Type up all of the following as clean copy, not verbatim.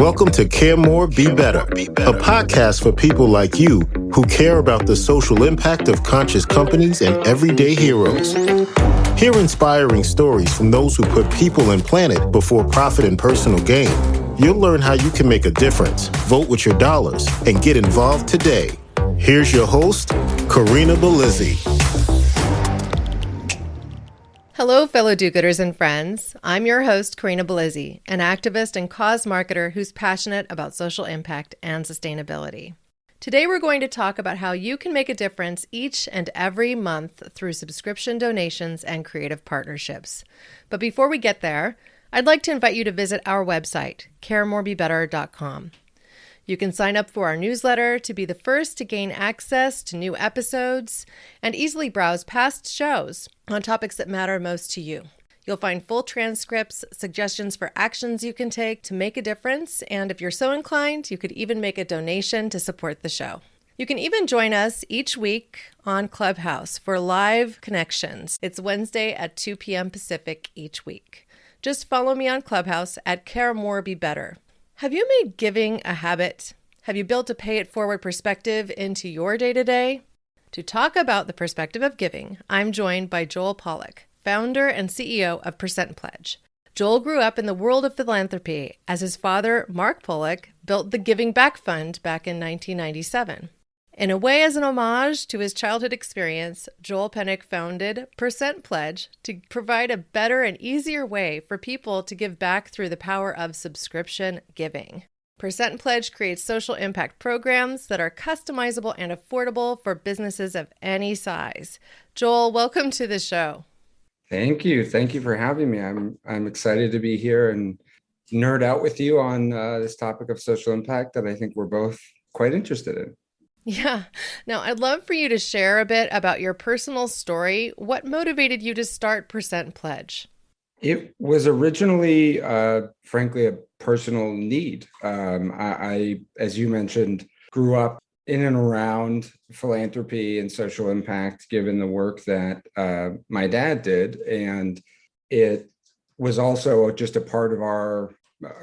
Welcome to Care More, Be Better, a podcast for people like you who care about the social impact of conscious companies and everyday heroes. Hear inspiring stories from those who put people and planet before profit and personal gain. You'll learn how you can make a difference, vote with your dollars, and get involved today. Here's your host, Corinna Bellizzi. Hello, fellow do-gooders and friends. I'm your host, Corinna Bellizzi, an activist and cause marketer who's passionate about social impact and sustainability. Today, we're going to talk about how you can make a difference each and every month through subscription donations and creative partnerships. But before we get there, I'd like to invite you to visit our website, caremorebebetter.com. You can sign up for our newsletter to be the first to gain access to new episodes and easily browse past shows on topics that matter most to you. You'll find full transcripts, suggestions for actions you can take to make a difference, and if you're so inclined, you could even make a donation to support the show. You can even join us each week on Clubhouse for live connections. It's Wednesday at 2 p.m. Pacific each week. Just follow me on Clubhouse at Care More Be Better. Have you made giving a habit? Have you built a pay-it-forward perspective into your day-to-day? To talk about the perspective of giving, I'm joined by Joel Pollick, founder and CEO of Percent Pledge. Joel grew up in the world of philanthropy as his father, Marc Pollick, built the Giving Back Fund back in 1997. In a way, as an homage to his childhood experience, Joel Pennick founded Percent Pledge to provide a better and easier way for people to give back through the power of subscription giving. Percent Pledge creates social impact programs that are customizable and affordable for businesses of any size. Joel, welcome to the show. Thank you. Thank you for having me. I'm excited to be here and nerd out with you on this topic of social impact that I think we're both quite interested in. Yeah. Now, I'd love for you to share a bit about your personal story. What motivated you to start Percent Pledge? It was originally, frankly, a personal need. I, as you mentioned, grew up in and around philanthropy and social impact, given the work that my dad did. And it was also just a part of our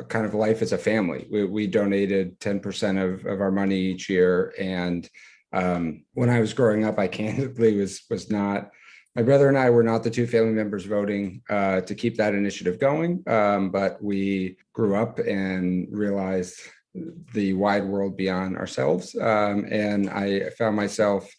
kind of life as a family. We donated 10% of our money each year. And when I was growing up, I candidly was not, my brother and I were not the two family members voting to keep that initiative going. But we grew up and realized the wide world beyond ourselves. And I found myself,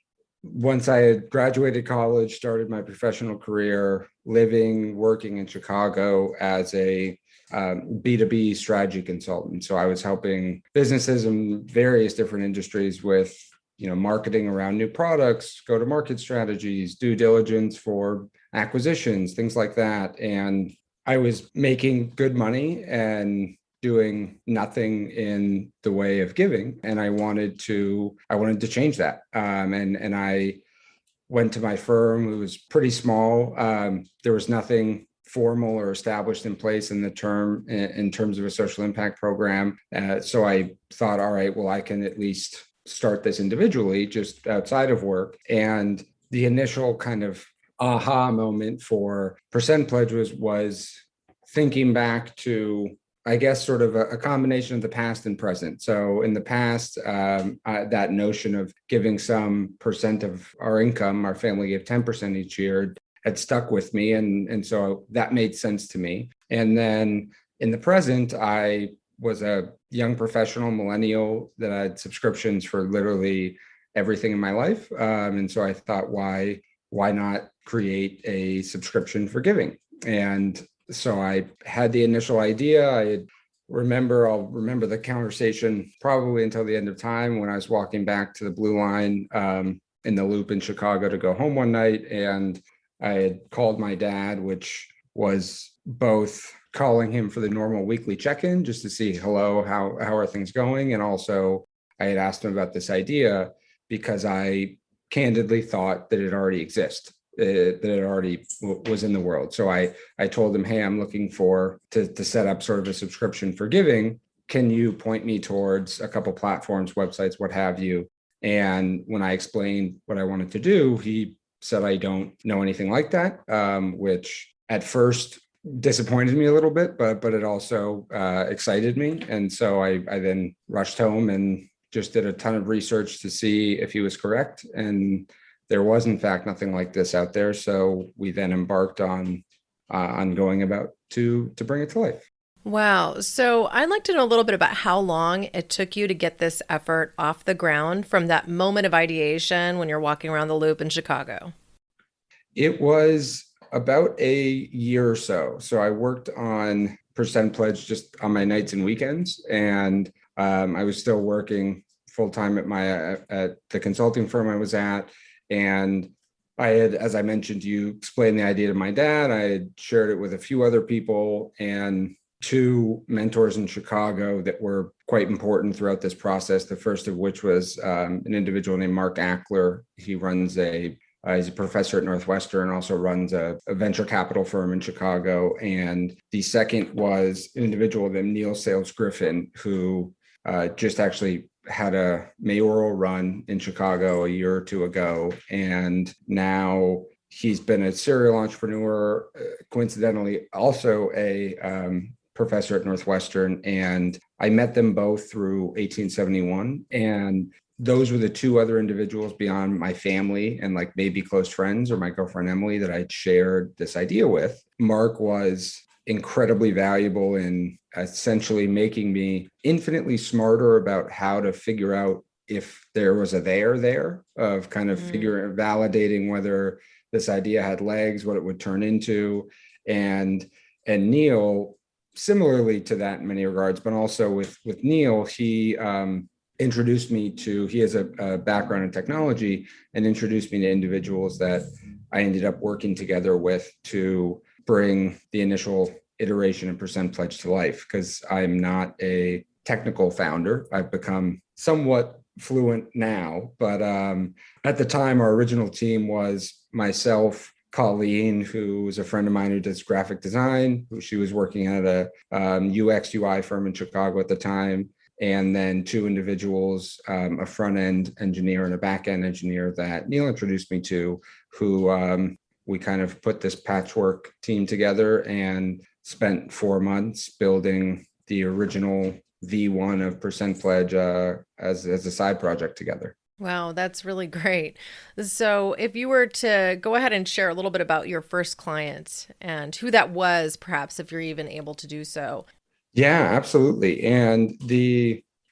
once I had graduated college, started my professional career, working in Chicago as a B2B strategy consultant. So I was helping businesses in various different industries with, marketing around new products, go-to-market strategies, due diligence for acquisitions, things like that. And I was making good money and doing nothing in the way of giving. And I wanted to change that. And I went to my firm. It was pretty small. There was nothing formal or established in place in terms of a social impact program. So I thought, all right, well, I can at least start this individually, just outside of work. And the initial kind of aha moment for Percent Pledge was thinking back to, I guess, sort of a combination of the past and present. So in the past, that notion of giving some percent of our income, our family gave 10% each year, had stuck with me. And so that made sense to me. And then in the present, I was a young professional millennial that had subscriptions for literally everything in my life. And so I thought, why not create a subscription for giving? And so I had the initial idea. I'll remember the conversation probably until the end of time when I was walking back to the Blue Line in the Loop in Chicago to go home one night. And I had called my dad, which was both calling him for the normal weekly check-in just to see, hello, how are things going? And also I had asked him about this idea because I candidly thought that it already exists, that it already was in the world. So I told him, hey, I'm looking to set up sort of a subscription for giving. Can you point me towards a couple platforms, websites, what have you? And when I explained what I wanted to do, he said, I don't know anything like that, which at first disappointed me a little bit, but it also excited me. And so I then rushed home and just did a ton of research to see if he was correct. And there was, in fact, nothing like this out there. So we then embarked on going about to bring it to life. Wow. So I'd like to know a little bit about how long it took you to get this effort off the ground from that moment of ideation when you're walking around the Loop in Chicago. It was about a year or so. So I worked on Percent Pledge just on my nights and weekends, and I was still working full time at the consulting firm I was at. And I had, as I mentioned, you explained the idea to my dad. I had shared it with a few other people and two mentors in Chicago that were quite important throughout this process. The first of which was an individual named Marc Pollick. He runs he's a professor at Northwestern, also runs a venture capital firm in Chicago. And the second was an individual named Neil Sales Griffin, who just actually had a mayoral run in Chicago a year or two ago. And now he's been a serial entrepreneur, coincidentally, also a professor at Northwestern. And I met them both through 1871. And those were the two other individuals beyond my family and like maybe close friends or my girlfriend, Emily, that I'd shared this idea with. Marc was incredibly valuable in essentially making me infinitely smarter about how to figure out if there was a there of kind of validating whether this idea had legs, what it would turn into. And Neil, similarly to that in many regards, but also with Neil, he introduced me to, he has a background in technology, and introduced me to individuals that I ended up working together with to bring the initial iteration of Percent Pledge to life, because I'm not a technical founder. I've become somewhat fluent now, but at the time, our original team was myself, Colleen, who was a friend of mine who does graphic design, she was working at a UX UI firm in Chicago at the time, and then two individuals, a front-end engineer and a back-end engineer that Neil introduced me to, who we kind of put this patchwork team together and spent 4 months building the original V1 of Percent Pledge as a side project together. Wow, that's really great. So if you were to go ahead and share a little bit about your first client and who that was, perhaps if you're even able to do so. Yeah, absolutely. And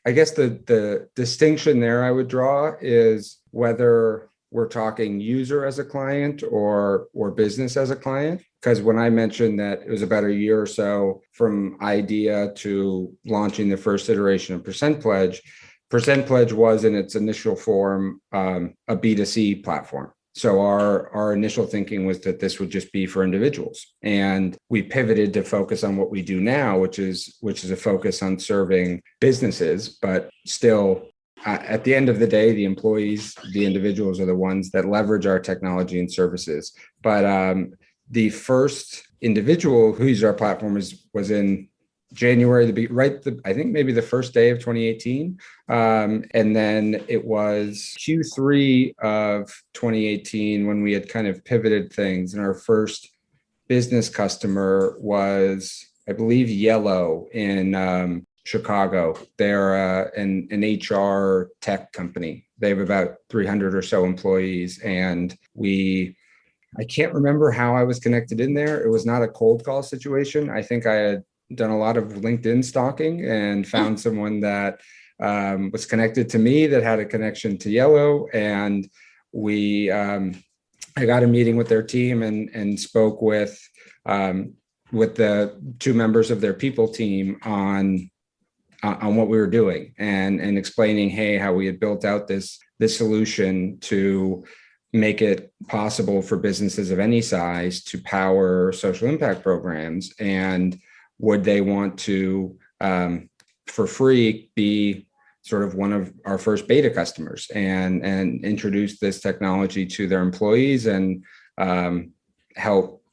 I guess the distinction there I would draw is whether we're talking user as a client or business as a client. Because when I mentioned that it was about a year or so from idea to launching the first iteration of Percent Pledge was in its initial form a B2C platform. So our initial thinking was that this would just be for individuals. And we pivoted to focus on what we do now, which is a focus on serving businesses, but still at the end of the day, the employees, the individuals are the ones that leverage our technology and services. But the first individual who used our platform was in January, I think maybe the first day of 2018. And then it was Q3 of 2018 when we had kind of pivoted things. And our first business customer was, I believe, Yellow in Chicago. They're an HR tech company. They have about 300 or so employees. And I can't remember how I was connected in there. It was not a cold call situation. I think I had done a lot of LinkedIn stalking and found someone that was connected to me that had a connection to Yellow. And I got a meeting with their team and spoke with the two members of their people team on what we were doing and explaining, hey, how we had built out this solution to make it possible for businesses of any size to power social impact programs. And would they want to, for free, be sort of one of our first beta customers and introduce this technology to their employees and help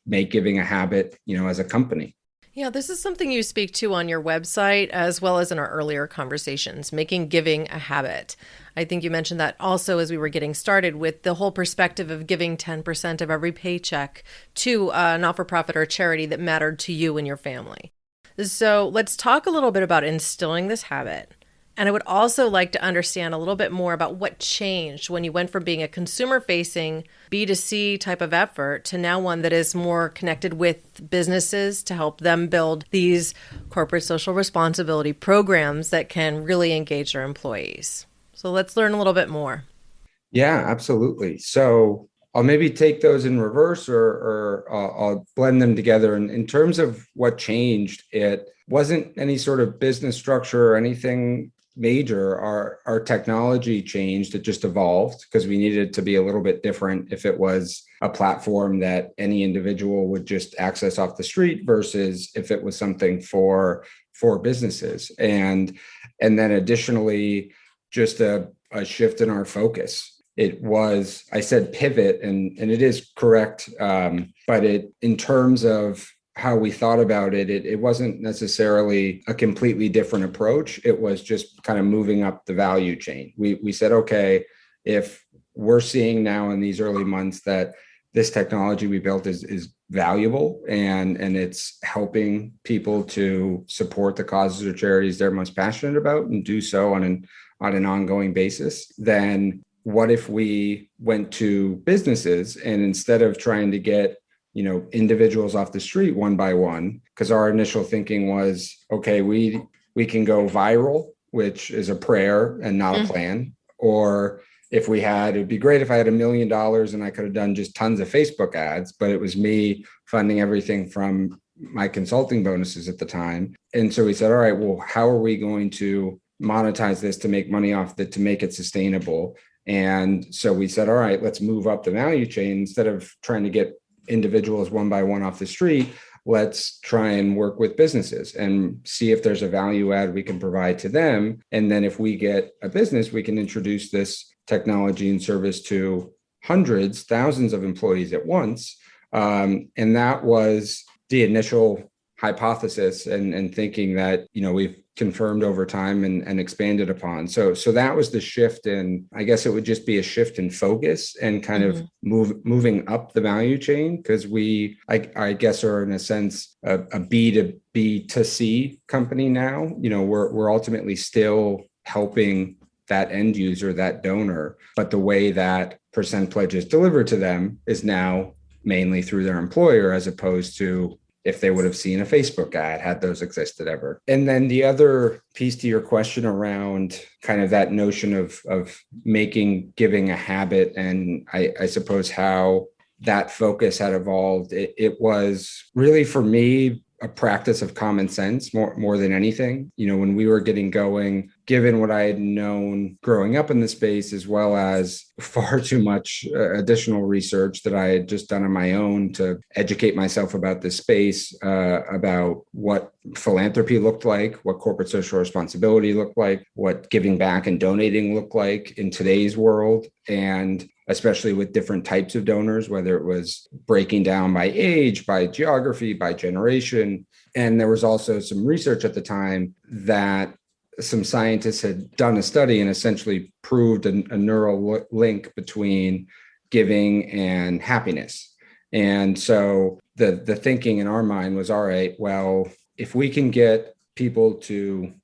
make giving a habit, as a company. Yeah, this is something you speak to on your website as well as in our earlier conversations, making giving a habit. I think you mentioned that also as we were getting started with the whole perspective of giving 10% of every paycheck to a not-for-profit or charity that mattered to you and your family. So let's talk a little bit about instilling this habit. And I would also like to understand a little bit more about what changed when you went from being a consumer-facing B2C type of effort to now one that is more connected with businesses to help them build these corporate social responsibility programs that can really engage their employees. So let's learn a little bit more. Yeah, absolutely. So I'll maybe take those in reverse or I'll blend them together. And in terms of what changed, it wasn't any sort of business structure or anything major. Our technology changed. It just evolved because we needed it to be a little bit different if it was a platform that any individual would just access off the street versus if it was something for businesses. And then additionally, just a shift in our focus. It was, I said pivot, and it is correct. But in terms of how we thought about it, it wasn't necessarily a completely different approach. It was just kind of moving up the value chain. We said, okay, if we're seeing now in these early months that this technology we built is valuable and it's helping people to support the causes or charities they're most passionate about and do so on an ongoing basis, then what if we went to businesses and instead of trying to get individuals off the street one by one, because our initial thinking was, okay, we can go viral, which is a prayer and not a plan. Or if it'd be great if I had $1 million and I could have done just tons of Facebook ads, but it was me funding everything from my consulting bonuses at the time. And so we said, all right, well, how are we going to monetize this to make money off it, to make it sustainable? And so we said, all right, let's move up the value chain. Instead of trying to get individuals one by one off the street, let's try and work with businesses and see if there's a value add we can provide to them. And then if we get a business, we can introduce this technology and service to hundreds, thousands of employees at once. And that was the initial hypothesis and thinking that, we've confirmed over time and expanded upon. So that was the shift in, I guess it would just be a shift in focus and kind of moving up the value chain, because I guess are in a sense a B to C company now. We're ultimately still helping that end user, that donor, but the way that percent pledge is delivered to them is now mainly through their employer, as opposed to if they would have seen a Facebook ad, had those existed ever. And then the other piece to your question around kind of that notion of making giving a habit, and I suppose how that focus had evolved, it was really for me a practice of common sense more than anything. When we were getting going, given what I had known growing up in the space, as well as far too much additional research that I had just done on my own to educate myself about this space, about what philanthropy looked like, what corporate social responsibility looked like, what giving back and donating looked like in today's world, and especially with different types of donors, whether it was breaking down by age, by geography, by generation. And there was also some research at the time that some scientists had done a study and essentially proved a neural link between giving and happiness. And so the thinking in our mind was, all right, well, if we can get people to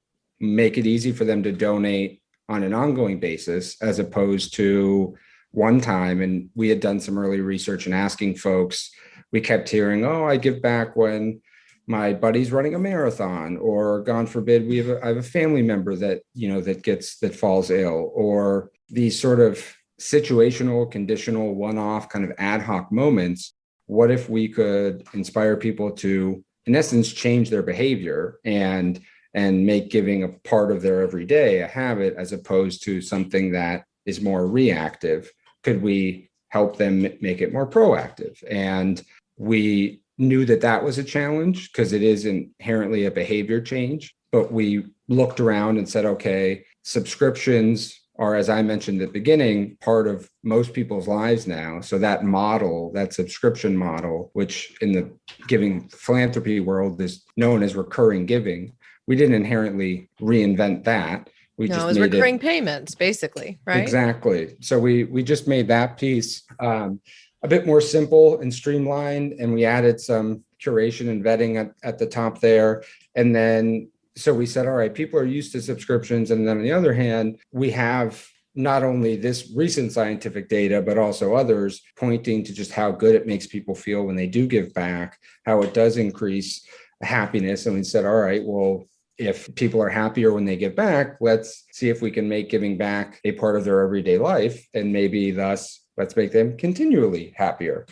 make it easy for them to donate on an ongoing basis, as opposed to one time, and we had done some early research and asking folks, we kept hearing, oh, I give back when my buddy's running a marathon, or God forbid, I have a family member that, that falls ill, or these sort of situational, conditional, one-off kind of ad hoc moments. What if we could inspire people to, in essence, change their behavior and make giving a part of their everyday, a habit, as opposed to something that is more reactive? Could we help them make it more proactive? And we knew that was a challenge because it is inherently a behavior change. But we looked around and said, okay, subscriptions are, as I mentioned at the beginning, part of most people's lives now. So that model, that subscription model, which in the giving philanthropy world is known as recurring giving, we didn't inherently reinvent that. We No, just it was made recurring it payments, basically, right? exactly. So we just made that piece a bit more simple and streamlined, and we added some curation and vetting at the top there. And then so we said, all right, people are used to subscriptions. And then on the other hand, we have not only this recent scientific data, but also others pointing to just how good it makes people feel when they do give back, how it does increase happiness. And we said, all right, well, if people are happier when they give back, let's see if we can make giving back a part of their everyday life, and maybe thus let's make them continually happier.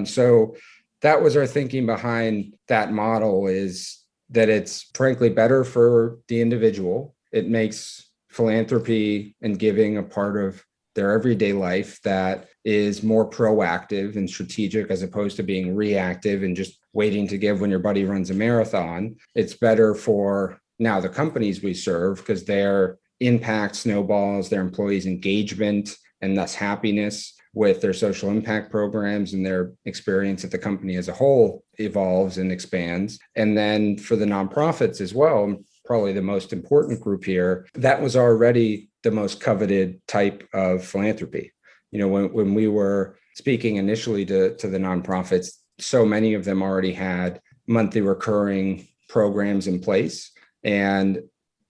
So that was our thinking behind that model, is that it's frankly better for the individual. It makes philanthropy and giving a part of their everyday life that is more proactive and strategic, as opposed to being reactive and just waiting to give when your buddy runs a marathon. It's better for now the companies we serve, because their impact snowballs, their employees' engagement and thus happiness with their social impact programs, and their experience at the company as a whole evolves and expands. And then for the nonprofits as well, probably the most important group here, that was already the most coveted type of philanthropy. You know, when we were speaking initially to the nonprofits, so many of them already had monthly recurring programs in place. And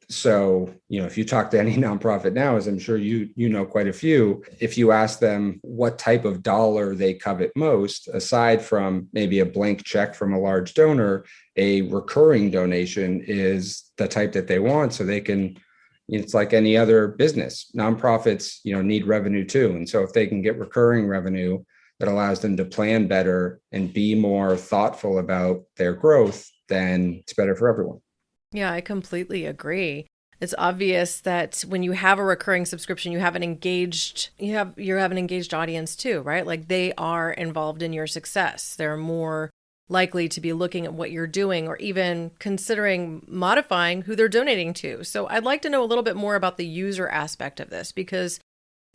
so, you know, if you talk to any nonprofit now, as I'm sure you know quite a few, if you ask them what type of dollar they covet most, aside from maybe a blank check from a large donor, a recurring donation is the type that they want, so they can, it's like any other business. Nonprofits, you know, need revenue too. And so if they can get recurring revenue that allows them to plan better and be more thoughtful about their growth, then it's better for everyone. Yeah, I completely agree. It's obvious that when you have a recurring subscription, you have an engaged audience too, right? Like they are involved in your success. They're more likely to be looking at what you're doing, or even considering modifying who they're donating to. So I'd like to know a little bit more about the user aspect of this, because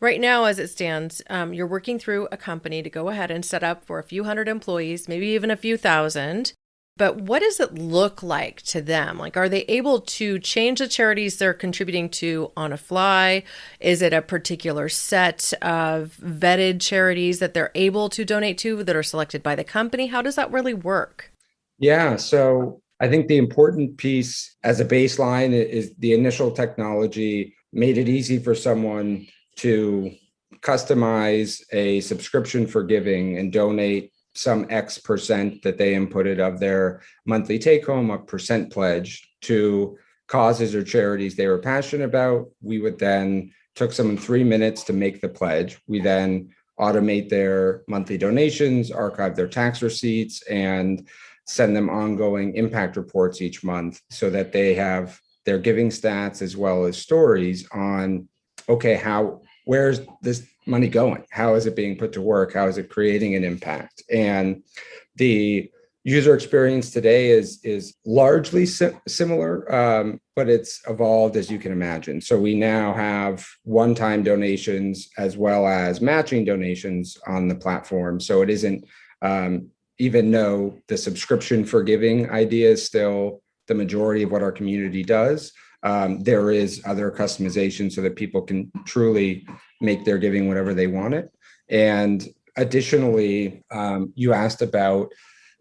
right now, as it stands, you're working through a company to go ahead and set up for a few hundred employees, maybe even a few thousand. But what does it look like to them? Like, are they able to change the charities they're contributing to on a fly? Is it a particular set of vetted charities that they're able to donate to that are selected by the company? How does that really work? Yeah, so I think the important piece as a baseline is the initial technology made it easy for someone to customize a subscription for giving and donate some X percent that they inputted of their monthly take home, a percent pledge, to causes or charities they were passionate about. We would then took someone 3 minutes to make the pledge. We then automate their monthly donations, archive their tax receipts, and send them ongoing impact reports each month, so that they have their giving stats as well as stories on, okay, where's this money going? How is it being put to work? How is it creating an impact? And the user experience today is largely similar, but it's evolved, as you can imagine. So we now have one-time donations as well as matching donations on the platform. So it isn't, even though the subscription for giving idea is still the majority of what our community does, there is other customization so that people can truly make their giving whatever they want it. And additionally, you asked about,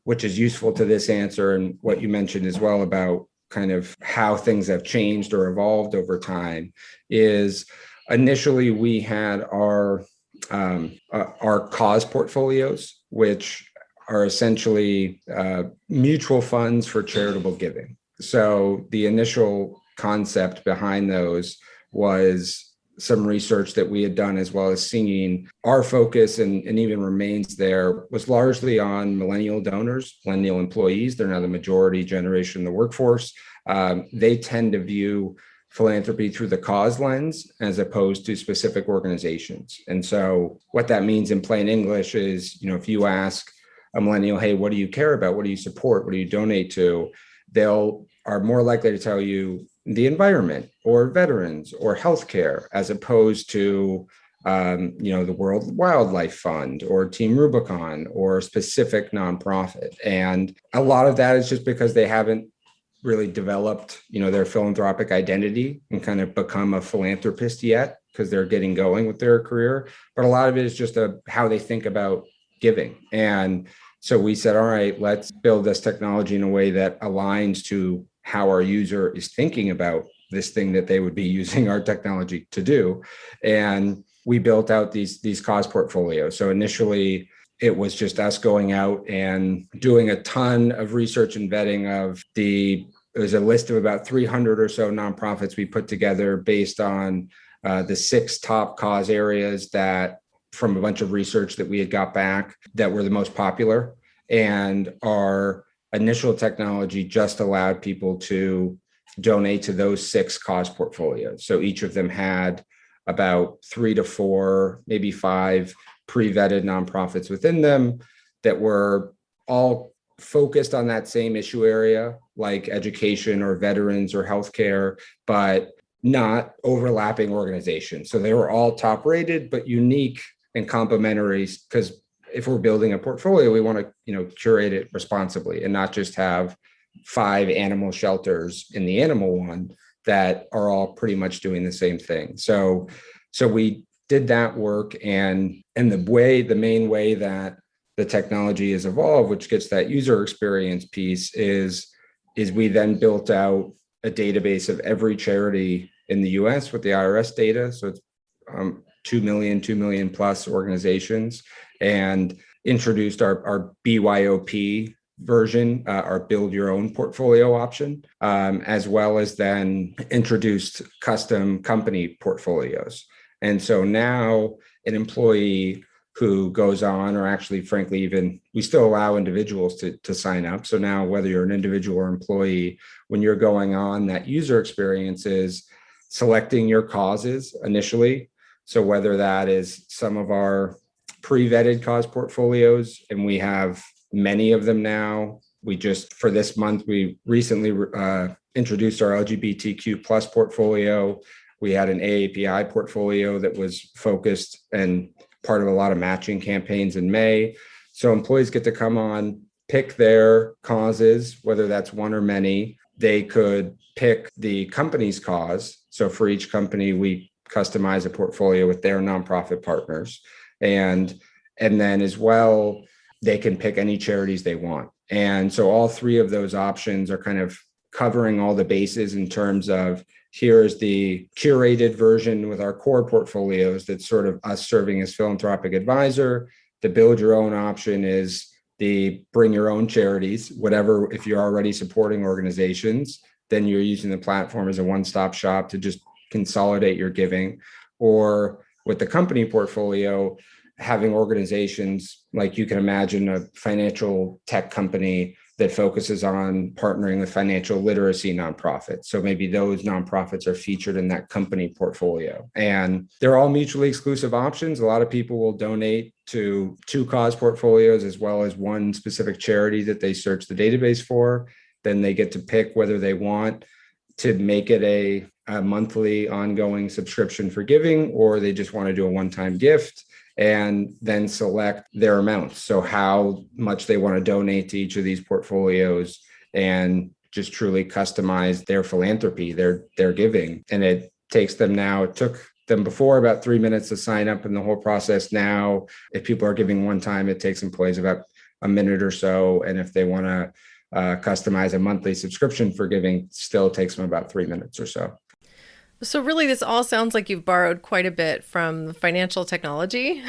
which is useful to this answer, and what you mentioned as well about kind of how things have changed or evolved over time, is initially we had our cause portfolios, which are essentially mutual funds for charitable giving. So the initial concept behind those was some research that we had done, as well as seeing our focus, and even remains there, was largely on millennial donors, millennial employees. They're now the majority generation in the workforce. They tend to view philanthropy through the cause lens as opposed to specific organizations. And so what that means in plain English is, if you ask a millennial, hey, what do you care about? What do you support? What do you donate to? They'll are more likely to tell you the environment or veterans or healthcare, as opposed to the World Wildlife Fund or Team Rubicon or a specific nonprofit. And a lot of that is just because they haven't really developed, their philanthropic identity and kind of become a philanthropist yet, because they're getting going with their career. But a lot of it is just how they think about giving. And so we said, all right, let's build this technology in a way that aligns to how our user is thinking about this thing that they would be using our technology to do. And we built out these cause portfolios. So initially, it was just us going out and doing a ton of research and vetting of there's a list of about 300 or so nonprofits we put together based on the 6 top cause areas that, from a bunch of research that we had got back, that were the most popular. And our initial technology just allowed people to donate to those 6 cause portfolios. So each of them had about 3 to 4, maybe 5 pre-vetted nonprofits within them that were all focused on that same issue area, like education or veterans or healthcare, but not overlapping organizations. So they were all top rated, but unique and complementary, because if we're building a portfolio, we want to, curate it responsibly and not just have 5 animal shelters in the animal one that are all pretty much doing the same thing. So we did that work, and the main way that the technology has evolved, which gets that user experience piece, is we then built out a database of every charity in the US with the IRS data. So it's 2 million plus organizations, and introduced our BYOP version, our build your own portfolio option, as well as then introduced custom company portfolios. And so now an employee who goes on, or actually, frankly, even we still allow individuals to sign up. So now, whether you're an individual or employee, when you're going on, that user experience is selecting your causes initially. So whether that is some of our pre-vetted cause portfolios, and we have many of them now. For this month, we recently introduced our LGBTQ plus portfolio. We had an AAPI portfolio that was focused and part of a lot of matching campaigns in May. So employees get to come on, pick their causes, whether that's one or many. They could pick the company's cause. So for each company, we customize a portfolio with their nonprofit partners. And then as well, they can pick any charities they want. And so all 3 of those options are kind of covering all the bases in terms of, here's the curated version with our core portfolios that's sort of us serving as philanthropic advisor. The build your own option is the bring your own charities, whatever. If you're already supporting organizations, then you're using the platform as a one-stop shop to just consolidate your giving. Or with the company portfolio, having organizations, like you can imagine a financial tech company that focuses on partnering with financial literacy nonprofits. So maybe those nonprofits are featured in that company portfolio. And they're all mutually exclusive options. A lot of people will donate to 2 cause portfolios as well as one specific charity that they search the database for. Then they get to pick whether they want to make it a monthly ongoing subscription for giving, or they just want to do a one-time gift, and then select their amounts. So how much they want to donate to each of these portfolios, and just truly customize their philanthropy, their giving. And it took them before about 3 minutes to sign up in the whole process. Now, if people are giving one time, it takes employees about a minute or so. And if they want to customize a monthly subscription for giving, still takes them about 3 minutes or so. So really, this all sounds like you've borrowed quite a bit from financial technology,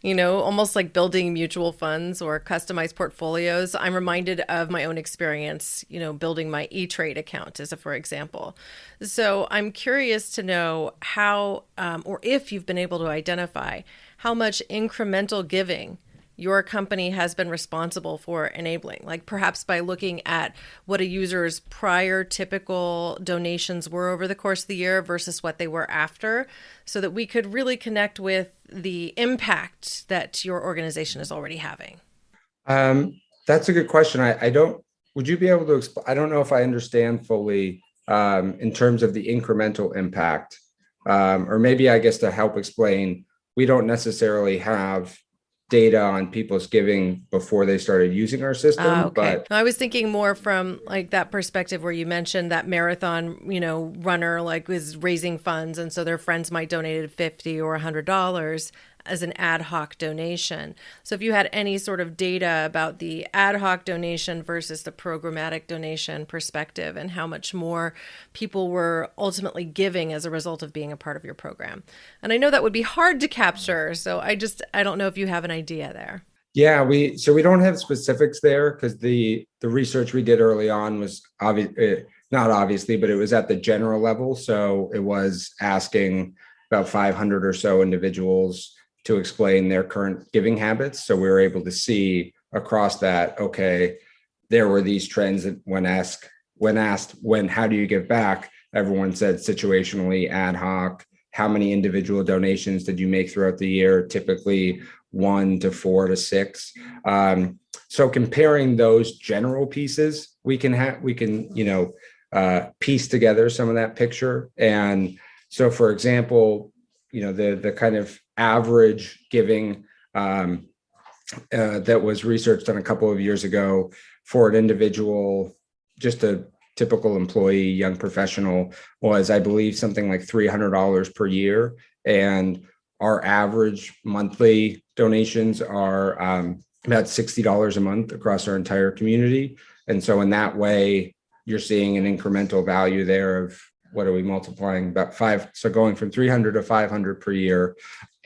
almost like building mutual funds or customized portfolios. I'm reminded of my own experience, building my E-Trade account for example. So I'm curious to know how, or if you've been able to identify how much incremental giving your company has been responsible for enabling, like perhaps by looking at what a user's prior typical donations were over the course of the year versus what they were after, so that we could really connect with the impact that your organization is already having. That's a good question. Would you be able to explain? I don't know if I understand fully in terms of the incremental impact, or maybe I guess to help explain, we don't necessarily have data on people's giving before they started using our system. Okay. But I was thinking more from like that perspective where you mentioned that marathon, runner like was raising funds, and so their friends might donate $50 or $100 as an ad hoc donation. So if you had any sort of data about the ad hoc donation versus the programmatic donation perspective and how much more people were ultimately giving as a result of being a part of your program. And I know that would be hard to capture, so I don't know if you have an idea there. yeah, we don't have specifics there because the research we did early on was not obviously, but it was at the general level. So it was asking about 500 or so individuals to explain their current giving habits. So we were able to see across that, okay, there were these trends that when asked, how do you give back? Everyone said situationally, ad hoc. How many individual donations did you make throughout the year? Typically 1 to 4 to 6. So comparing those general pieces, we can piece together some of that picture. And so, for example, the kind of average giving that was researched on a couple of years ago for an individual, just a typical employee, young professional, was, I believe, something like $300 per year. And our average monthly donations are about $60 a month across our entire community. And so in that way, you're seeing an incremental value there of, what are we multiplying? About 5. So going from 300 to 500 per year.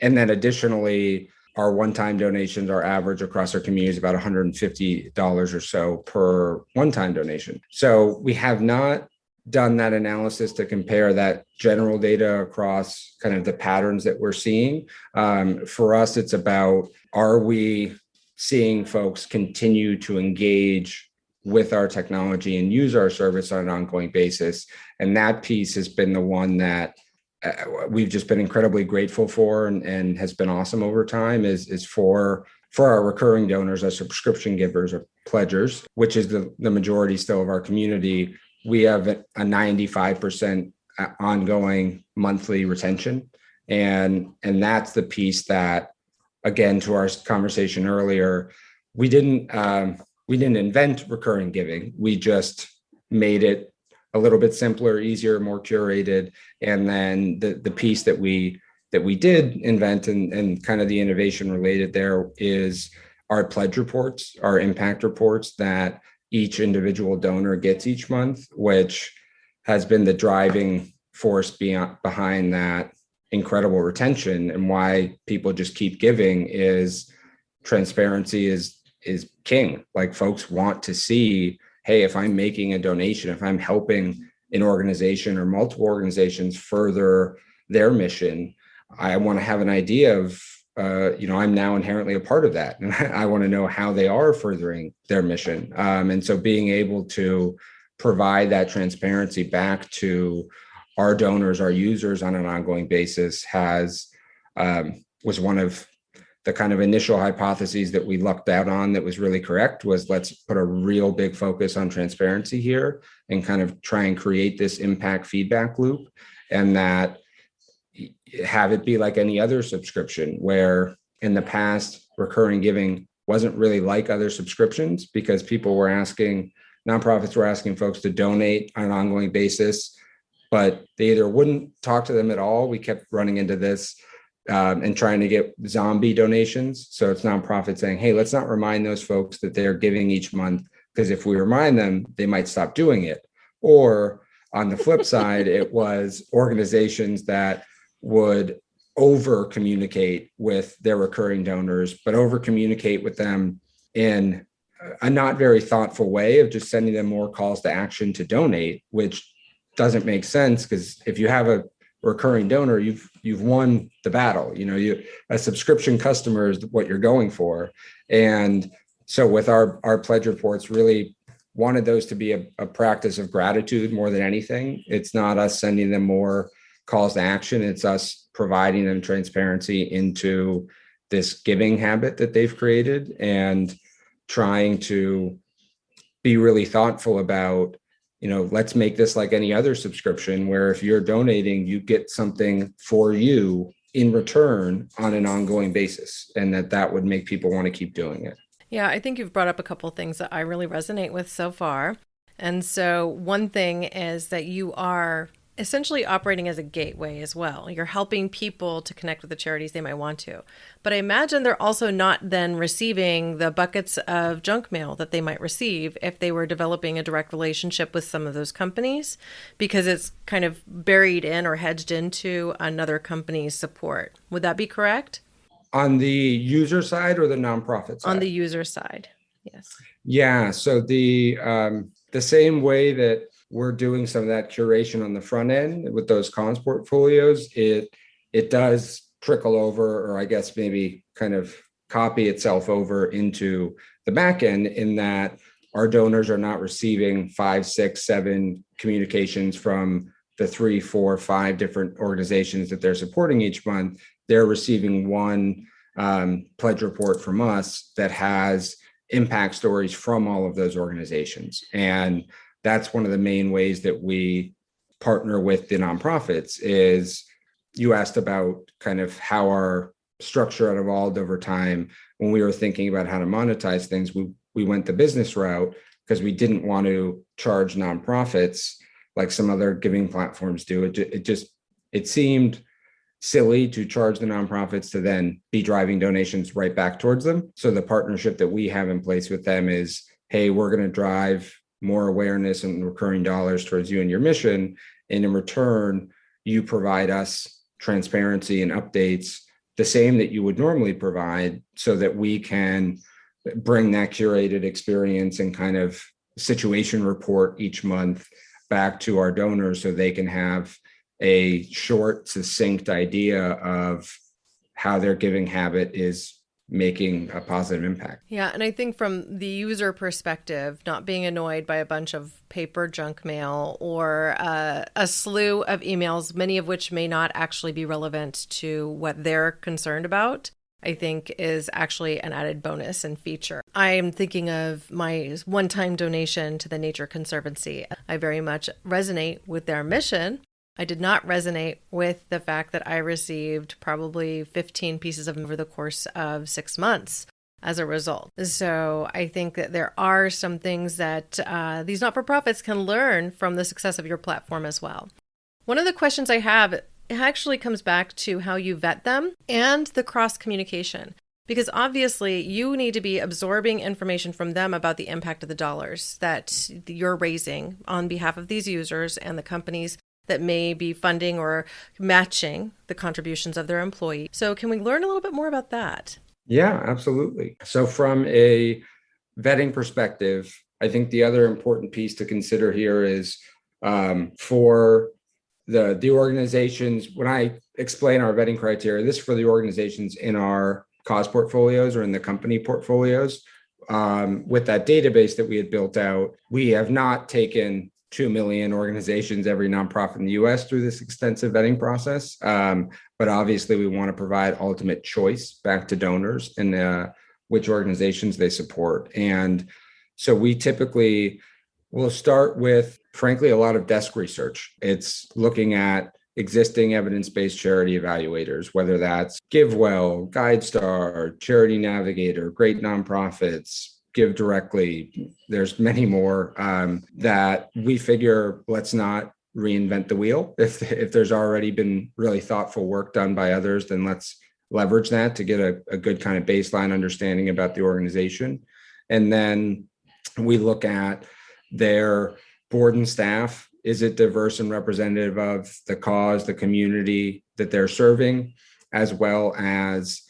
And then additionally, our one-time donations, our average across our community is about $150 or so per one-time donation. So we have not done that analysis to compare that general data across kind of the patterns that we're seeing. For us, it's about, are we seeing folks continue to engage with our technology and use our service on an ongoing basis? And that piece has been the one that we've just been incredibly grateful for and has been awesome over time is for our recurring donors, our subscription givers or pledgers, which is the majority still of our community. We have a 95% ongoing monthly retention. And that's the piece that, again, to our conversation earlier, we didn't invent recurring giving. We just made it a little bit simpler, easier, more curated. And then the piece that we did invent and kind of the innovation related there is our pledge reports, our impact reports that each individual donor gets each month, which has been the driving force behind that incredible retention. And why people just keep giving is transparency is king. Like, folks want to see, hey, if I'm making a donation, if I'm helping an organization or multiple organizations further their mission, I want to have an idea of, I'm now inherently a part of that. And I want to know how they are furthering their mission. And so being able to provide that transparency back to our donors, our users on an ongoing basis was one of the kind of initial hypotheses that we lucked out on that was really correct. Was, let's put a real big focus on transparency here and kind of try and create this impact feedback loop, and that have it be like any other subscription, where in the past recurring giving wasn't really like other subscriptions because nonprofits were asking folks to donate on an ongoing basis, but they either wouldn't talk to them at all. We kept running into this and trying to get zombie donations. So it's nonprofits saying, hey, let's not remind those folks that they're giving each month, because if we remind them, they might stop doing it. Or on the flip side, it was organizations that would over communicate with their recurring donors, but over communicate with them in a not very thoughtful way of just sending them more calls to action to donate, which doesn't make sense, because if you have a recurring donor, you've won the battle. A subscription customer is what you're going for. And so with our pledge reports, really wanted those to be a practice of gratitude more than anything. It's not us sending them more calls to action. It's us providing them transparency into this giving habit that they've created, and trying to be really thoughtful about let's make this like any other subscription where if you're donating, you get something for you in return on an ongoing basis, and that would make people want to keep doing it. Yeah, I think you've brought up a couple of things that I really resonate with so far. And so one thing is that you are essentially operating as a gateway as well. You're helping people to connect with the charities they might want to. But I imagine they're also not then receiving the buckets of junk mail that they might receive if they were developing a direct relationship with some of those companies, because it's kind of buried in or hedged into another company's support. Would that be correct? On the user side or the nonprofit side? On the user side, yes. Yeah. So the same way that we're doing some of that curation on the front end with those cons portfolios, it does trickle over, or I guess maybe kind of copy itself over into the back end, in that our donors are not receiving 5, 6, 7 communications from the 3, 4, 5 different organizations that they're supporting each month. They're receiving one pledge report from us that has impact stories from all of those organizations. And that's one of the main ways that we partner with the nonprofits. Is you asked about kind of how our structure had evolved over time. When we were thinking about how to monetize things, we went the business route because we didn't want to charge nonprofits like some other giving platforms do. It seemed silly to charge the nonprofits to then be driving donations right back towards them. So the partnership that we have in place with them is, hey, we're going to drive more awareness and recurring dollars towards you and your mission. And in return, you provide us transparency and updates, the same that you would normally provide, so that we can bring that curated experience and kind of situation report each month back to our donors, so they can have a short, succinct idea of how their giving habit is making a positive impact. Yeah. And I think from the user perspective, not being annoyed by a bunch of paper junk mail or a slew of emails, many of which may not actually be relevant to what they're concerned about, I think is actually an added bonus and feature. I am thinking of my one-time donation to the Nature Conservancy. I very much resonate with their mission. I did not resonate with the fact that I received probably 15 pieces of them over the course of 6 months as a result. So I think that there are some things that these not-for-profits can learn from the success of your platform as well. One of the questions I have, it actually comes back to how you vet them and the cross-communication. Because obviously you need to be absorbing information from them about the impact of the dollars that you're raising on behalf of these users and the companies that may be funding or matching the contributions of their employees. So can we learn a little bit more about that? Yeah, absolutely. So from a vetting perspective, I think the other important piece to consider here is for the organizations, when I explain our vetting criteria, this is for the organizations in our cause portfolios or in the company portfolios. With that database that we had built out, we have not taken 2 million organizations, every nonprofit in the US, through this extensive vetting process. But obviously we want to provide ultimate choice back to donors and which organizations they support. And so we typically will start with, frankly, a lot of desk research. It's looking at existing evidence-based charity evaluators, whether that's GiveWell, GuideStar, Charity Navigator, Great Nonprofits, Give Directly. There's many more that we figure, let's not reinvent the wheel. If there's already been really thoughtful work done by others, then let's leverage that to get a good kind of baseline understanding about the organization. And then we look at their board and staff. Is it diverse and representative of the cause, the community that they're serving, as well as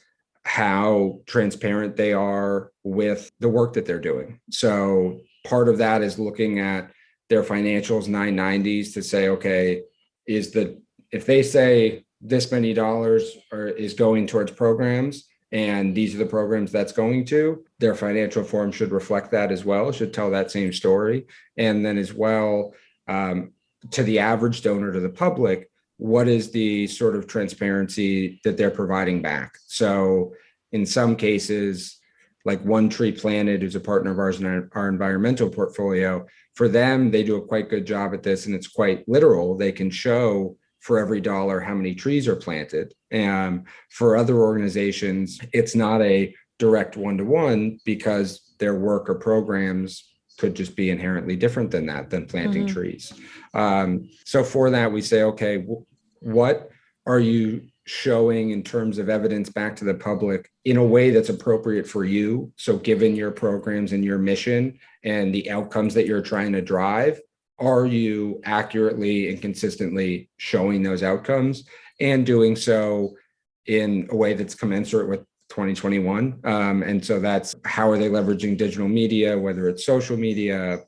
how transparent they are with the work that they're doing? So part of that is looking at their financials, 990s, to say, okay, if they say this many dollars is going towards programs, and these are the programs that's going to, their financial form should reflect that as well, should tell that same story. And then as well, to the average donor, to the public, what is the sort of transparency that they're providing back? So in some cases, like One Tree Planted, who's a partner of ours in our environmental portfolio, for them, they do a quite good job at this, and it's quite literal. They can show for every dollar how many trees are planted. And for other organizations, it's not a direct one-to-one because their work or programs could just be inherently different than that, than planting trees. So for that, we say, okay, what are you showing in terms of evidence back to the public in a way that's appropriate for you? So given your programs and your mission and the outcomes that you're trying to drive, are you accurately and consistently showing those outcomes and doing so in a way that's commensurate with 2021? And so that's how are they leveraging digital media, whether it's social media,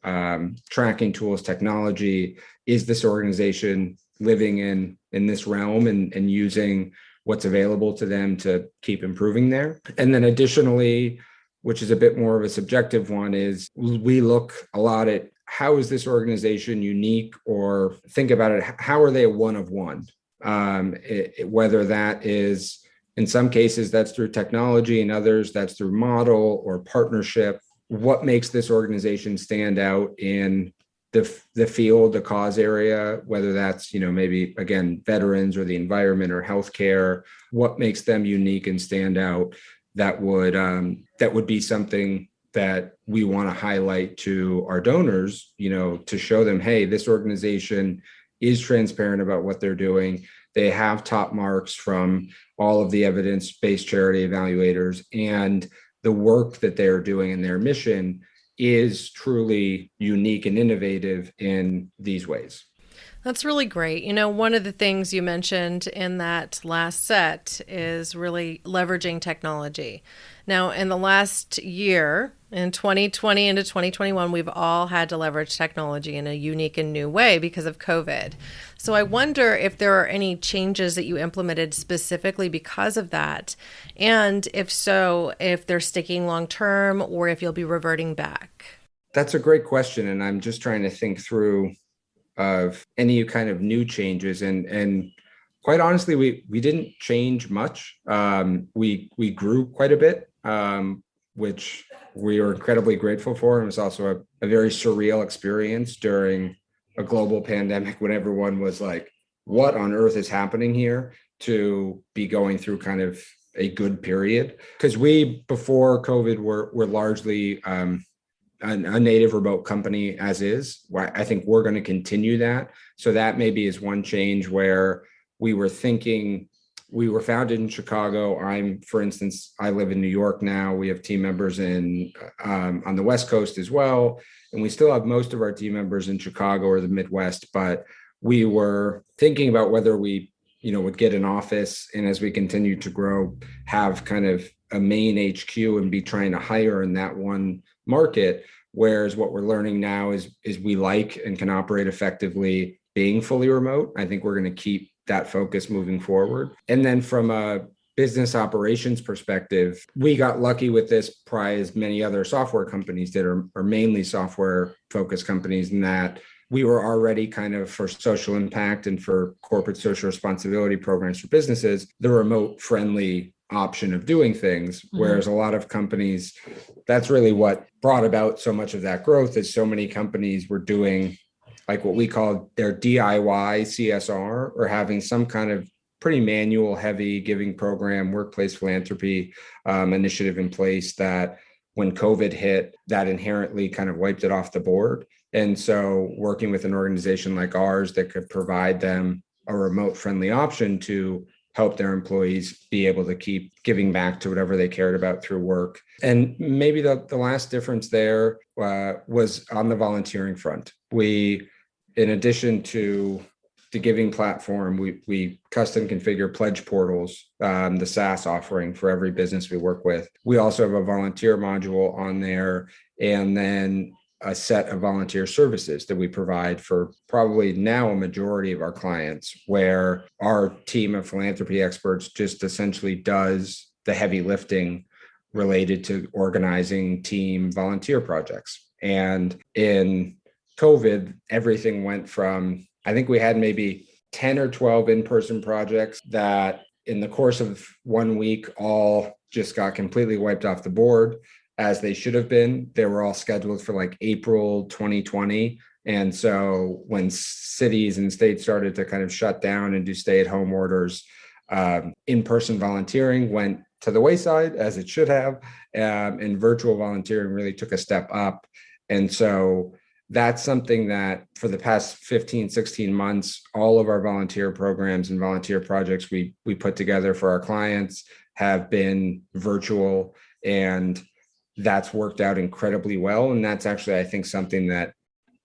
tracking tools, technology? Is this organization living in this realm and using what's available to them to keep improving there? And then additionally, which is a bit more of a subjective one, is we look a lot at how is this organization unique, or think about it, how are they a one of one? Whether that is, in some cases, that's through technology, and others that's through model or partnership. What makes this organization stand out in the field, the cause area, whether that's, maybe, again, veterans or the environment or healthcare? What makes them unique and stand out that would be something that we want to highlight to our donors, to show them, hey, this organization is transparent about what they're doing. They have top marks from all of the evidence-based charity evaluators, and the work that they're doing in their mission is truly unique and innovative in these ways. That's really great. One of the things you mentioned in that last set is really leveraging technology. Now, in the last year, in 2020 into 2021, we've all had to leverage technology in a unique and new way because of COVID. So I wonder if there are any changes that you implemented specifically because of that. And if so, if they're sticking long term or if you'll be reverting back. That's a great question. And I'm just trying to think through of any kind of new changes. And quite honestly, we didn't change much. We grew quite a bit, which we are incredibly grateful for. And it was also a very surreal experience during a global pandemic when everyone was like, what on earth is happening here, to be going through kind of a good period. Because we, before COVID, were largely a native remote company as is. I think we're going to continue that. So that maybe is one change where we were thinking. We were founded in Chicago. For instance, I live in New York now. We have team members on the West Coast as well. And we still have most of our team members in Chicago or the Midwest, but we were thinking about whether we, would get an office, and as we continue to grow, have kind of a main HQ and be trying to hire in that one market. Whereas what we're learning now is we like and can operate effectively being fully remote. I think we're going to keep that focus moving forward. And then from a business operations perspective, we got lucky with this, probably as many other software companies that are mainly software focused companies, in that we were already kind of, for social impact and for corporate social responsibility programs for businesses, the remote friendly option of doing things. Whereas a lot of companies, that's really what brought about so much of that growth, is so many companies were doing like what we call their DIY CSR, or having some kind of pretty manual heavy giving program, workplace philanthropy initiative in place, that when COVID hit, that inherently kind of wiped it off the board. And so working with an organization like ours that could provide them a remote friendly option to help their employees be able to keep giving back to whatever they cared about through work. And maybe the last difference there was on the volunteering front. We, in addition to the giving platform, we custom configure pledge portals, the SaaS offering for every business we work with. We also have a volunteer module on there, and then a set of volunteer services that we provide for probably now a majority of our clients, where our team of philanthropy experts just essentially does the heavy lifting related to organizing team volunteer projects. And in COVID, everything went from, I think we had maybe 10 or 12 in-person projects that in the course of 1 week all just got completely wiped off the board. as they should have been. They were all scheduled for like April 2020. And so when cities and states started to kind of shut down and do stay-at-home orders, in-person volunteering went to the wayside, as it should have, and virtual volunteering really took a step up. And so that's something that for the past 15, 16 months, all of our volunteer programs and volunteer projects we put together for our clients have been virtual, and that's worked out incredibly well. And that's actually, I think, something that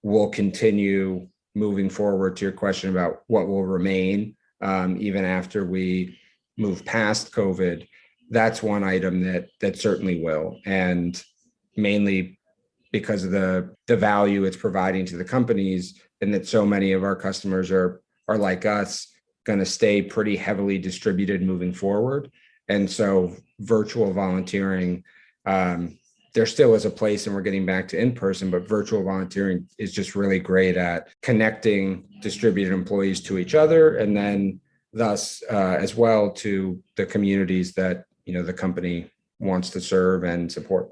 will continue moving forward to your question about what will remain even after we move past COVID. That's one item that certainly will, and mainly because of the value it's providing to the companies, and that so many of our customers are like us, going to stay pretty heavily distributed moving forward. And so virtual volunteering, there still is a place, and we're getting back to in-person, but virtual volunteering is just really great at connecting distributed employees to each other, and then thus as well to the communities that the company wants to serve and support.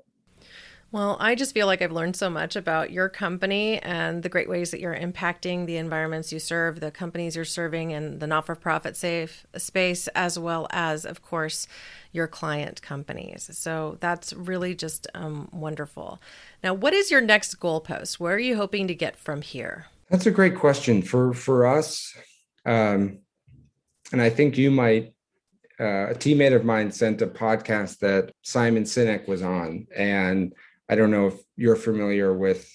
Well, I just feel like I've learned so much about your company and the great ways that you're impacting the environments you serve, the companies you're serving, and the not-for-profit space, as well as, of course, your client companies. So that's really just wonderful. Now, what is your next goalpost? Where are you hoping to get from here? That's a great question for us. And I think you might, a teammate of mine sent a podcast that Simon Sinek was on, and I don't know if you're familiar with,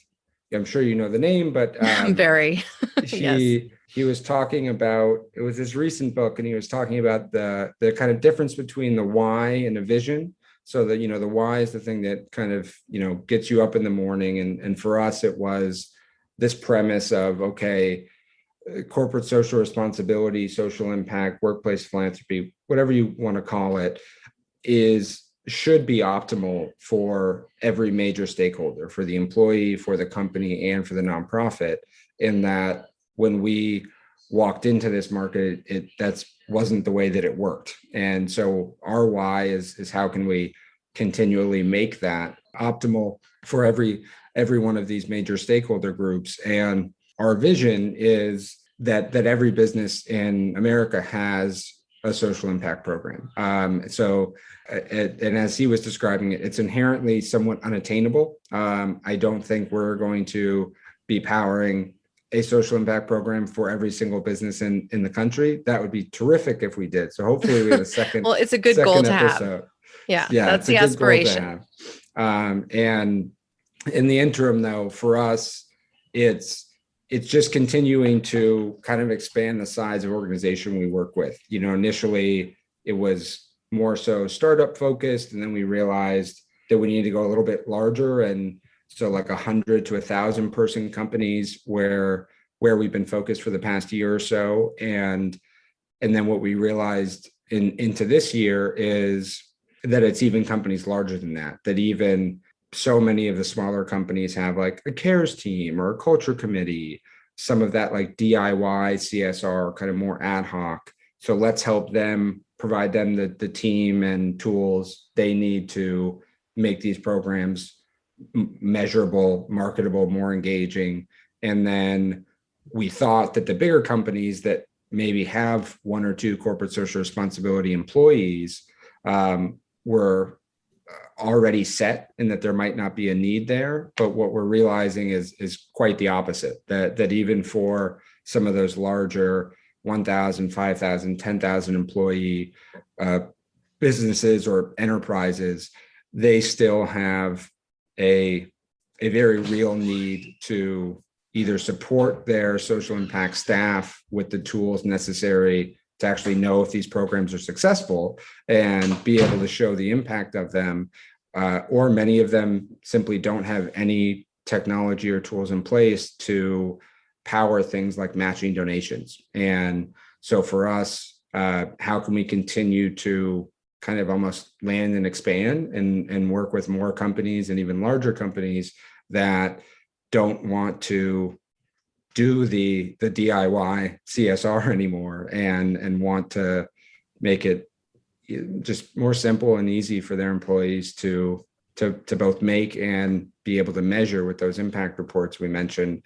I'm sure you know the name, but very. Yes. He was talking about, it was his recent book, and he was talking about the kind of difference between the why and a vision. So that, the why is the thing that kind of, gets you up in the morning. And for us, it was this premise of, okay, corporate social responsibility, social impact, workplace philanthropy, whatever you want to call it, should be optimal for every major stakeholder, for the employee, for the company, and for the nonprofit. In that, when we walked into this market, that wasn't the way that it worked. And so our why is how can we continually make that optimal for every one of these major stakeholder groups. And our vision is that every business in America has a social impact program. And as he was describing it, it's inherently somewhat unattainable. I don't think we're going to be powering a social impact program for every single business in the country. That would be terrific if we did. So hopefully we have a second. Well, it's a good goal to episode. have. Yeah, that's the aspiration. And in the interim, though, for us, it's just continuing to kind of expand the size of organization we work with. Initially it was more so startup focused, and then we realized that we need to go a little bit larger. And so like 100 to 1,000 person companies where we've been focused for the past year or so. And then what we realized into this year is that it's even companies larger than that even so many of the smaller companies have like a cares team or a culture committee, some of that like DIY, CSR, kind of more ad hoc. So let's help them, provide them the team and tools they need to make these programs measurable, marketable, more engaging. And then we thought that the bigger companies that maybe have one or two corporate social responsibility employees were already set, and that there might not be a need there. But what we're realizing is quite the opposite, that even for some of those larger 1,000, 5,000, 10,000 employee businesses or enterprises, they still have a very real need to either support their social impact staff with the tools necessary to actually know if these programs are successful and be able to show the impact of them, or many of them simply don't have any technology or tools in place to power things like matching donations. And so for us, how can we continue to kind of almost land and expand and work with more companies and even larger companies that don't want to do the DIY CSR anymore and want to make it just more simple and easy for their employees to to both make and be able to measure with those impact reports we mentioned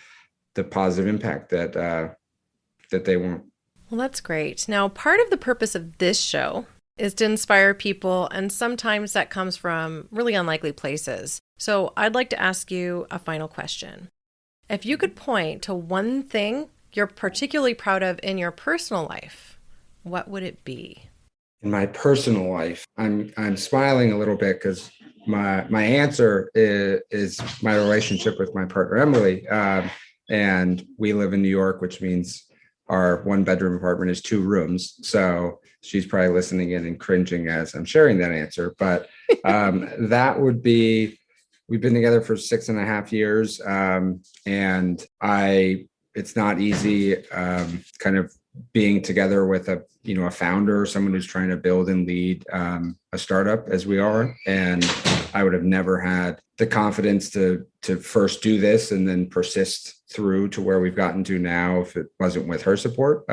the positive impact that they want. Well, that's great. Now, part of the purpose of this show is to inspire people, and sometimes that comes from really unlikely places. So I'd like to ask you a final question. If you could point to one thing you're particularly proud of in your personal life, what would it be? In my personal life, I'm smiling a little bit because my answer is my relationship with my partner Emily, and we live in New York, which means our 1-bedroom apartment is 2 rooms. So she's probably listening in and cringing as I'm sharing that answer. But that would be, we've been together for 6.5 years, and it's not easy, kind of being together with a founder or someone who's trying to build and lead a startup as we are. And I would have never had the confidence to first do this and then persist through to where we've gotten to now if it wasn't with her support.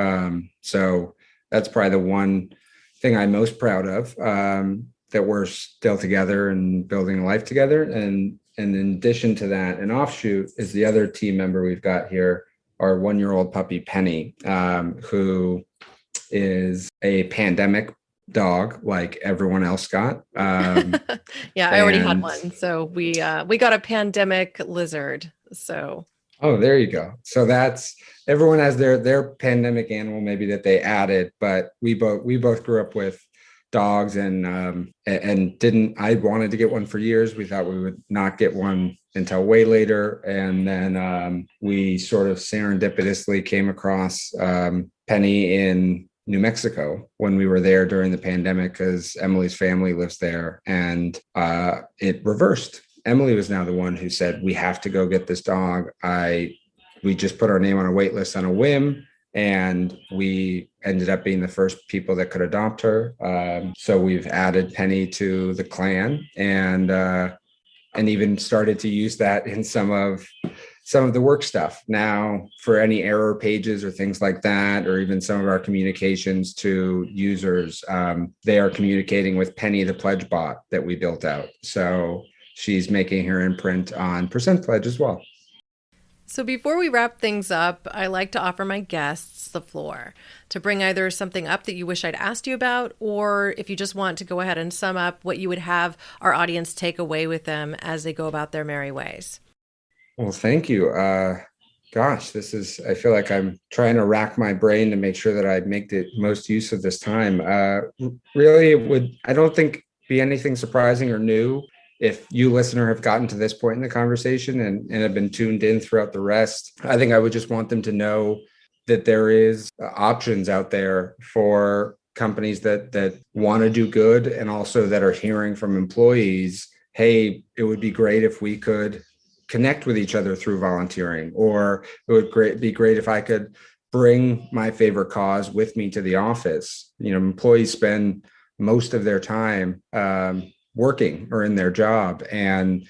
So that's probably the one thing I'm most proud of, that we're still together and building a life together. And in addition to that, an offshoot is the other team member we've got here, our 1-year-old puppy, Penny, who is a pandemic dog like everyone else got. Yeah, I already had one. So we got a pandemic lizard. So oh, there you go. So that's, everyone has their pandemic animal maybe that they added, but we both grew up with dogs and I wanted to get one for years. We thought we would not get one until way later. And then we sort of serendipitously came across Penny in New Mexico when we were there during the pandemic, because Emily's family lives there, and it reversed. Emily was now the one who said, we have to go get this dog. We just put our name on a wait list on a whim, and we ended up being the first people that could adopt her. So we've added Penny to the clan, and even started to use that in some of the work stuff. Now, for any error pages or things like that, or even some of our communications to users, they are communicating with Penny, the pledge bot that we built out. So she's making her imprint on Percent Pledge as well. So before we wrap things up, I like to offer my guests the floor to bring either something up that you wish I'd asked you about, or if you just want to go ahead and sum up what you would have our audience take away with them as they go about their merry ways. Well, thank you. Gosh, I feel like I'm trying to rack my brain to make sure that I make the most use of this time. Really, I don't think be anything surprising or new if you, listener, have gotten to this point in the conversation and have been tuned in throughout the rest. I think I would just want them to know that there is options out there for companies that want to do good, and also that are hearing from employees, hey, it would be great if we could connect with each other through volunteering, or it would be great if I could bring my favorite cause with me to the office. Employees spend most of their time working or in their job, and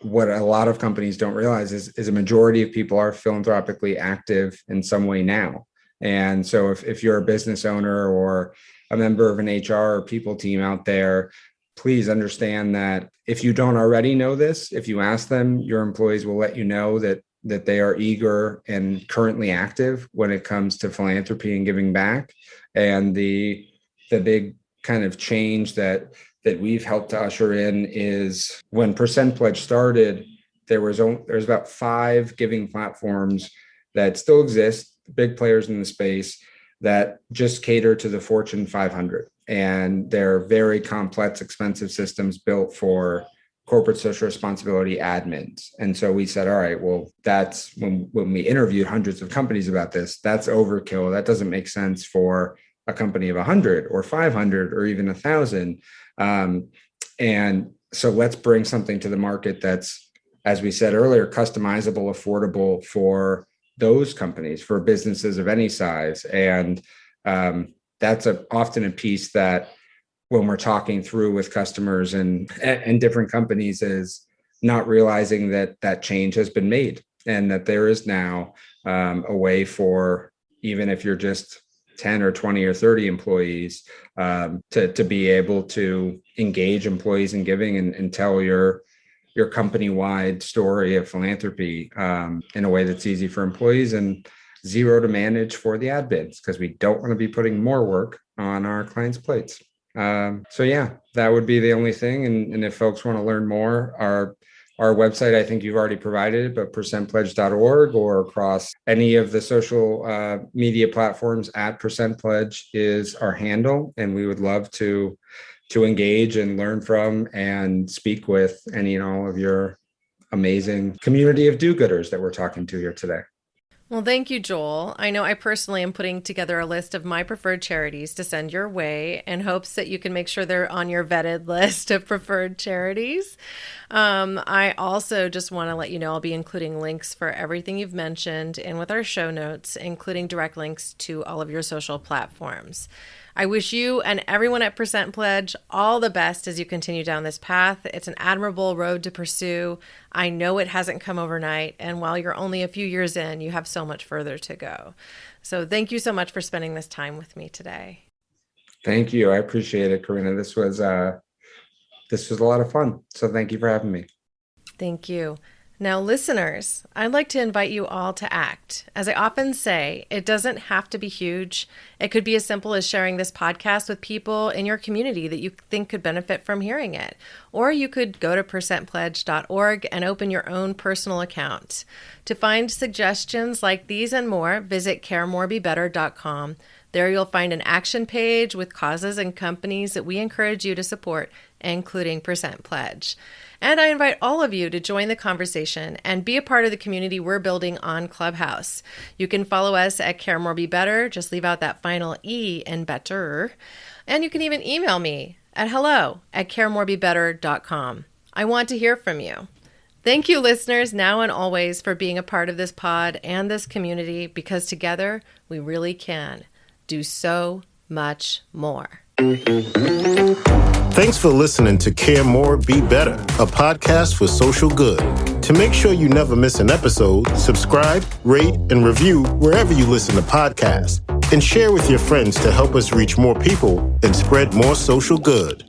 what a lot of companies don't realize is a majority of people are philanthropically active in some way now. And so if you're a business owner or a member of an HR or people team out there, please understand that if you don't already know this, if you ask them, your employees will let you know that they are eager and currently active when it comes to philanthropy and giving back. And the big kind of change that we've helped to usher in is when Percent Pledge started, there was about 5 giving platforms that still exist, big players in the space, that just cater to the Fortune 500. And they're very complex, expensive systems built for corporate social responsibility admins. And so we said, all right, well, that's when we interviewed hundreds of companies about this, that's overkill. That doesn't make sense for a company of 100 or 500 or even 1,000. And so let's bring something to the market that's, as we said earlier, customizable, affordable for those companies, for businesses of any size. And that's often a piece that when we're talking through with customers and different companies, is not realizing that change has been made, and that there is now a way for, even if you're just 10 or 20 or 30 employees, to be able to engage employees in giving and tell your company-wide story of philanthropy in a way that's easy for employees and zero to manage for the admins, because we don't want to be putting more work on our clients' plates. So yeah, that would be the only thing. And if folks want to learn more, our website, I think you've already provided it, but percentpledge.org, or across any of the social media platforms @percentpledge is our handle. And we would love to engage and learn from and speak with any and all of your amazing community of do-gooders that we're talking to here today. Well, thank you, Joel. I know I personally am putting together a list of my preferred charities to send your way in hopes that you can make sure they're on your vetted list of preferred charities. I also just want to let you know I'll be including links for everything you've mentioned and with our show notes, including direct links to all of your social platforms. I wish you and everyone at Percent Pledge all the best as you continue down this path. It's an admirable road to pursue. I know it hasn't come overnight, and while you're only a few years in, you have so much further to go. So thank you so much for spending this time with me today. Thank you. I appreciate it, Corinna. This was a lot of fun. So thank you for having me. Thank you. Now, listeners, I'd like to invite you all to act. As I often say, it doesn't have to be huge. It could be as simple as sharing this podcast with people in your community that you think could benefit from hearing it. Or you could go to percentpledge.org and open your own personal account. To find suggestions like these and more, visit caremorebebetter.com. There you'll find an action page with causes and companies that we encourage you to support, including Percent Pledge. And I invite all of you to join the conversation and be a part of the community we're building on Clubhouse. You can follow us at Care More Be Better. Just leave out that final E in better. And you can even email me at hello@caremorebebetter.com. I want to hear from you. Thank you, listeners, now and always, for being a part of this pod and this community, because together we really can do so much more. Thanks for listening to Care More, Be Better, a podcast for social good. To make sure you never miss an episode, subscribe, rate, and review wherever you listen to podcasts, and share with your friends to help us reach more people and spread more social good.